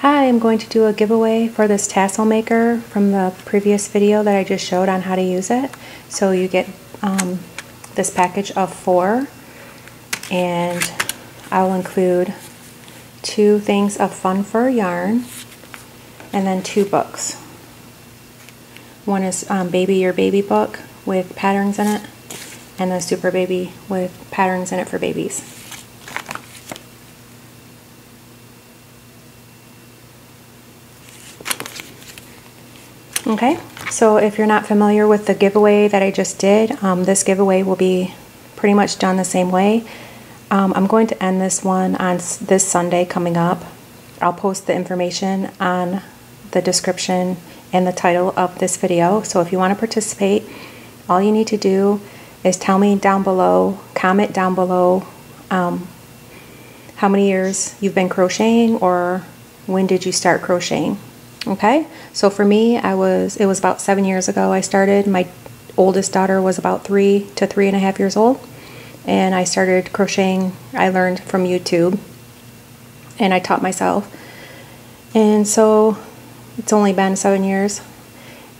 Hi, I'm going to do a giveaway for this tassel maker from the previous video that I just showed on how to use it. So you get this package of 4, and I'll include 2 things of fun fur yarn and then 2 books. One is Baby Your Baby book with patterns in it, and the Super Baby with patterns in it for babies. Okay, so if you're not familiar with the giveaway that I just did, this giveaway will be pretty much done the same way. I'm going to end this one on this Sunday coming up. I'll post the information on the description and the title of this video. So if you want to participate, all you need to do is tell me down below, comment down below how many years you've been crocheting or when did you start crocheting. Okay, so for me, it was about 7 years ago I started. My oldest daughter was about 3 to 3.5 years old, and I started crocheting. I learned from YouTube, and I taught myself, and so it's only been 7 years.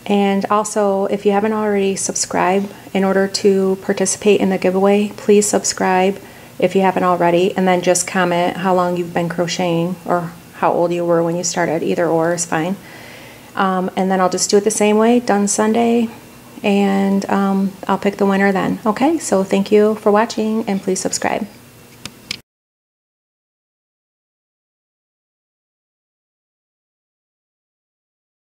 And also, if you haven't already subscribed, in order to participate in the giveaway, please subscribe if you haven't already, and then just comment how long you've been crocheting or how old you were when you started. Either or is fine. And then I'll just do it the same way, done Sunday, and I'll pick the winner then. Okay, so thank you for watching, and please subscribe.